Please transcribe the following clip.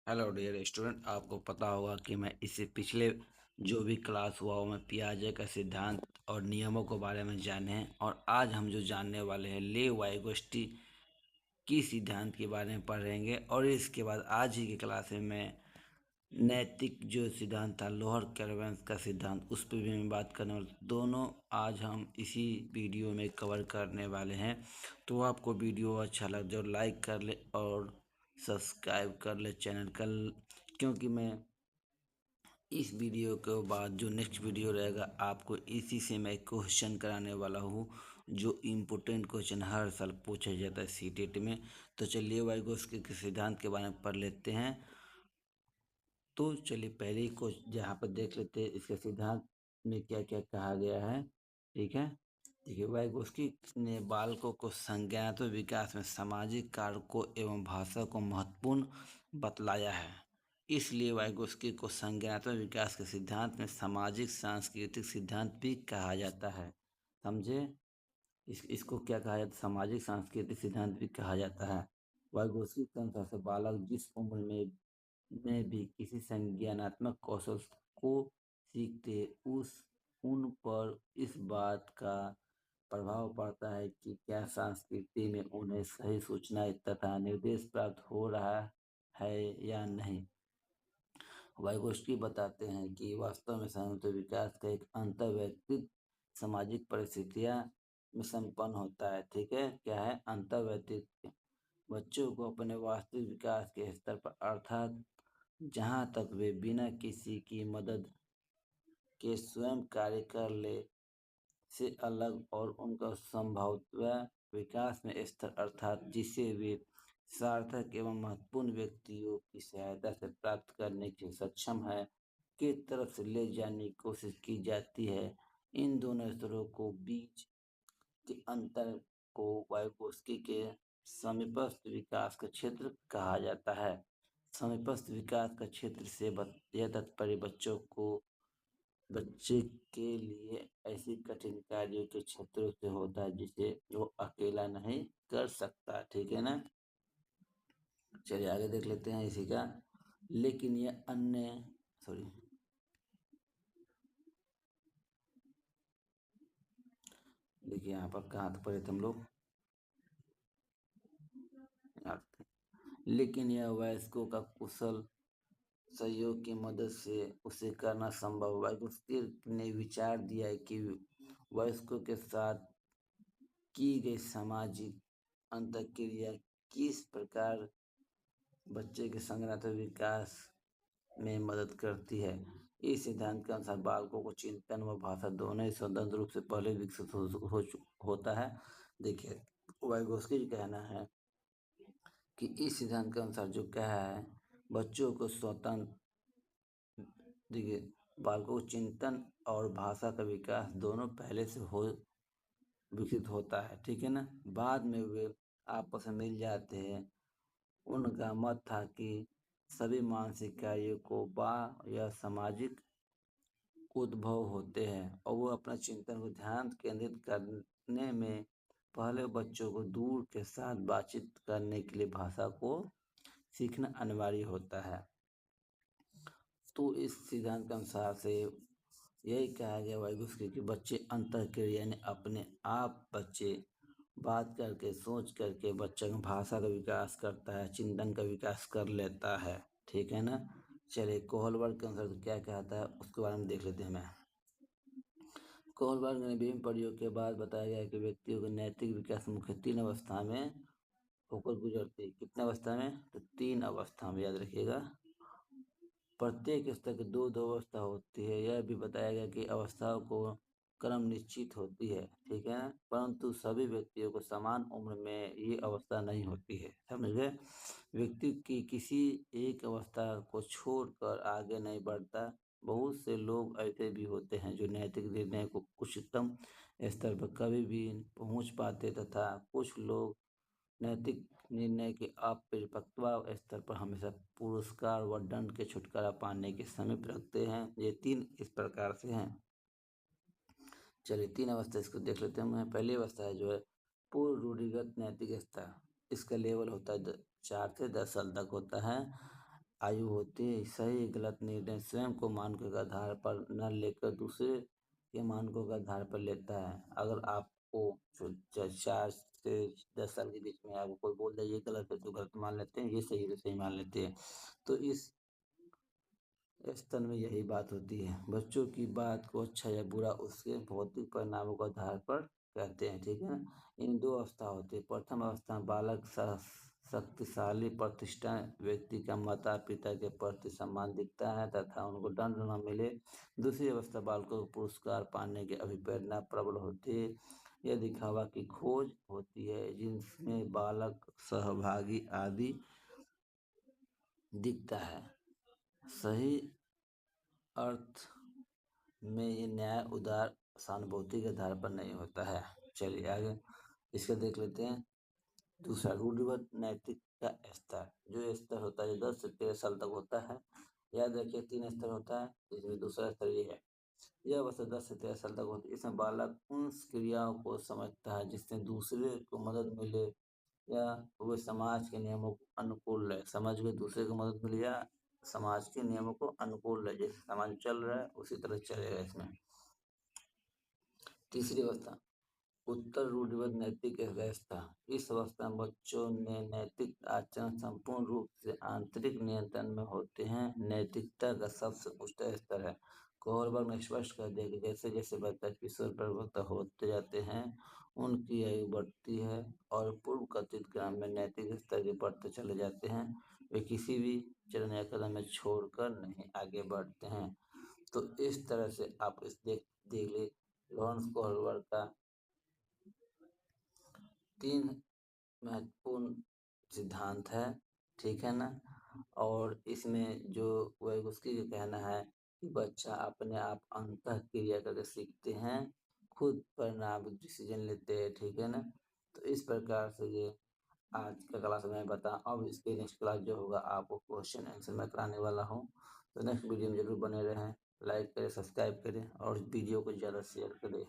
Hello dear student, आपको पता होगा कि मैं इससे पिछले जो भी क्लास हुआ वो मैं पियाजे का सिद्धांत और नियमों के बारे में जाने हैं। और आज हम जो जानने वाले हैं ले वाइगोस्टी की सिद्धांत के बारे में पढ़ेंगे। और इसके बाद आज ही की क्लास में मैं नैतिक जो सिद्धांत था लोअर कैरवेंस का सिद्धांत उस पर भी मैं बात करने वाला। दोनों आज हम इसी वीडियो में कवर करने वाले हैं। तो आपको वीडियो अच्छा लग जो लाइक कर ले और सब्सक्राइब कर ले चैनल कल, क्योंकि मैं इस वीडियो के बाद जो नेक्स्ट वीडियो रहेगा आपको इसी से मैं क्वेश्चन कराने वाला हूँ, जो इम्पोर्टेंट क्वेश्चन हर साल पूछा जाता है सीटेट में। तो चलिए वाइगोस्की के सिद्धांत के बारे में पढ़ लेते हैं। तो चलिए पहले ही को जहाँ पर देख लेते हैं इसके सिद्धांत में क्या क्या कहा गया है। ठीक है, देखिए वाइगोस्की ने बालकों को संज्ञानात्मक विकास में सामाजिक कारकों एवं भाषा को महत्वपूर्ण बतलाया है। इसलिए वाइगोस्की को संज्ञानात्मक विकास के सिद्धांत में सामाजिक सांस्कृतिक सिद्धांत भी कहा जाता है। समझे, इसको क्या कहा जाता है, सामाजिक सांस्कृतिक सिद्धांत भी कहा जाता है। वाइगोस्की के अनुसार से बालक जिस उम्र में भी किसी संज्ञानात्मक कौशल को सीखते उस उन पर इस बात का प्रभाव पड़ता है कि क्या संस्कृति में उन्हें सही सूचना तथा निर्देश प्राप्त हो रहा है या नहीं। वाइगोस्की बताते हैं कि वास्तव में सामाजिक विकास का एक अंतर्वैयक्तिक सामाजिक परिस्थितियां में संपन्न होता है। ठीक है, क्या है अंतर्वैयक्तिक, बच्चों को अपने वास्तविक विकास के स्तर पर अर्थात जहाँ तक वे बिना किसी की मदद के स्वयं कार्य कर ले से अलग और उनका संभाव्य विकास में स्तर अर्थात जिसे वे सार्थक एवं महत्वपूर्ण व्यक्तियों की सहायता से प्राप्त करने के सक्षम है की तरफ से ले जाने की कोशिश की जाती है। इन दोनों स्तरों को बीच के अंतर को वाइगोस्की के समीपस्थ विकास का क्षेत्र कहा जाता है। समीपस्थ विकास का क्षेत्र से यह तात्पर्य बच्चे के लिए ऐसी कठिन कार्यों के क्षेत्रों से होता है जिसे वो अकेला नहीं कर सकता। ठीक है ना, चलिए आगे देख लेते हैं इसी का। लेकिन यह अन्य सॉरी देखिए यहाँ पर कहाँ तक पढ़े थे हम लोग। लेकिन यह वयस्कों का कुशल सहयोग की मदद से उसे करना संभव। वाइगोस्की ने विचार दिया है कि वयस्कों के साथ की गई सामाजिक अंतःक्रिया किस प्रकार बच्चे के संज्ञानात्मक विकास में मदद करती है। इस सिद्धांत के अनुसार बालकों को चिंतन व भाषा दोनों ही स्वतंत्र रूप से पहले विकसित होता है। देखिए वाइगोस्की का कहना है कि इस सिद्धांत के अनुसार जो कहा है बच्चों को स्वतंत्र, देखिए बालकों को चिंतन और भाषा का विकास दोनों पहले से हो विकसित होता है। ठीक है ना, बाद में वे आपस में मिल जाते हैं। उनका मत था कि सभी मानसिक कार्यों को बा या सामाजिक उद्भव होते हैं और वो अपना चिंतन को ध्यान केंद्रित करने में पहले बच्चों को दूर के साथ बातचीत करने के लिए भाषा को सीखना अनिवार्य होता है। तो इस सिद्धांत के अनुसार से यही कहा गया वाइगोस्की कि बच्चे अंतःक्रिया यानी अपने आप बच्चे बात करके सोच करके बच्चा भाषा का विकास करता है, चिंतन का विकास कर लेता है। ठीक है ना, चलिए कोहलबर्ग के अनुसार क्या कहता है उसके बारे में देख लेते हैं। मैं कोहलबर्ग ने विभिन्न प्रयोग के बाद बताया गया कि व्यक्तियों का नैतिक विकास मुख्य 3 अवस्था में होकर गुजरते हैं। कितने अवस्था में, तो 3 अवस्था में, याद रखिएगा। प्रत्येक स्तर की दो अवस्था होती है। यह भी बताया गया कि अवस्थाओं को क्रम निश्चित होती है। ठीक है, परंतु सभी व्यक्तियों को समान उम्र में ये अवस्था नहीं होती है। समझ गए, व्यक्ति की किसी एक अवस्था को छोड़कर आगे नहीं बढ़ता। बहुत से लोग ऐसे भी होते हैं जो नैतिक निर्णय को उच्चतम स्तर पर कभी भी पहुंच पाते तथा कुछ लोग नैतिक निर्णय के अपरिपक्वता स्तर पर हमेशा पुरस्कार व दंड के छुटकारा पाने के समीप रखते हैं। ये 3 इस प्रकार से हैं। चलिए 3 अवस्था इसको देख लेते हैं। पहली अवस्था है जो है पूर्व रूढ़िगत नैतिक स्तर। इसका लेवल होता है 4 से 10 साल तक होता है। आयु होती है सही गलत निर्णय स्वयं को मानकों के आधार पर न लेकर दूसरे के मानकों के आधार पर लेता है। अगर आपको 4 से 10 साल के बीच में आपको कोई बोल दे ये गलत है तो गलत मान लेते हैं, ये सही है तो सही मान लेते हैं। तो इस स्तर में यही बात होती है। बच्चों की बात को अच्छा या बुरा उसके भौतिक परिणामों के आधार पर कहते हैं, ठीक है ना। इन दो अवस्था होती है। प्रथम अवस्था में बालक शक्तिशाली प्रतिष्ठित व्यक्ति का माता पिता के प्रति सम्मान दिखता है तथा उनको दंड न मिले। दूसरी अवस्था बालकों को पुरस्कार पाने की अभिप्रेरणा प्रबल होती है। यह दिखावा की खोज होती है जिसमें बालक सहभागी आदि दिखता है। सही अर्थ में ये न्याय उदार सहानुभूति के आधार पर नहीं होता है। चलिए आगे इसका देख लेते हैं। दूसरा, रूढ़िबद्ध नैतिक का स्तर। जो स्तर होता है 10 से 13 साल तक होता है। याद रखिए 3 स्तर होता है, जिसमें दूसरा स्तर ये है। यह अवस्था 10 से 13 साल तक होती है। इसमें बालक उन क्रियाओं को समझता है जिससे दूसरे को मदद मिले या वो समाज के नियमों को अनुकूल है। समझ गए, दूसरे को मदद मिले या समाज के नियमों को अनुकूल है, जैसे समाज चल रहा है उसी तरह चलेगा इसमें। तीसरी अवस्था, उत्तर रूढ़िबद्ध नैतिक अवस्था। इस अवस्था में बच्चों ने नैतिक आचरण संपूर्ण रूप से आंतरिक नियंत्रण में होते हैं। नैतिकता का सबसे उच्च स्तर है। कोहलबर्ग ने स्पष्ट कर दिया कि जैसे जैसे बच्चा किशोर परिपक्व होते जाते हैं उनकी आयु बढ़ती है और पूर्व कथित क्रम में नैतिक स्तर के बढ़ते चले जाते हैं। वे किसी भी चरण या कदम में छोड़कर नहीं आगे बढ़ते हैं। तो इस तरह से आप इस देख ले लॉरेंस कोहलबर्ग का 3 महत्वपूर्ण सिद्धांत है, ठीक है ना। और इसमें जो वैगोस्की का कहना है कि बच्चा अपने आप अंतः क्रिया करके सीखते हैं, खुद परिणाम डिसीजन लेते हैं, ठीक है ना। तो इस प्रकार से ये आज का क्लास मैं बता। अब इसके नेक्स्ट क्लास जो होगा आपको क्वेश्चन आंसर मैं कराने वाला हूँ। तो नेक्स्ट वीडियो में जरूर बने रहें, लाइक करें, सब्सक्राइब करें और वीडियो को ज़्यादा शेयर करें।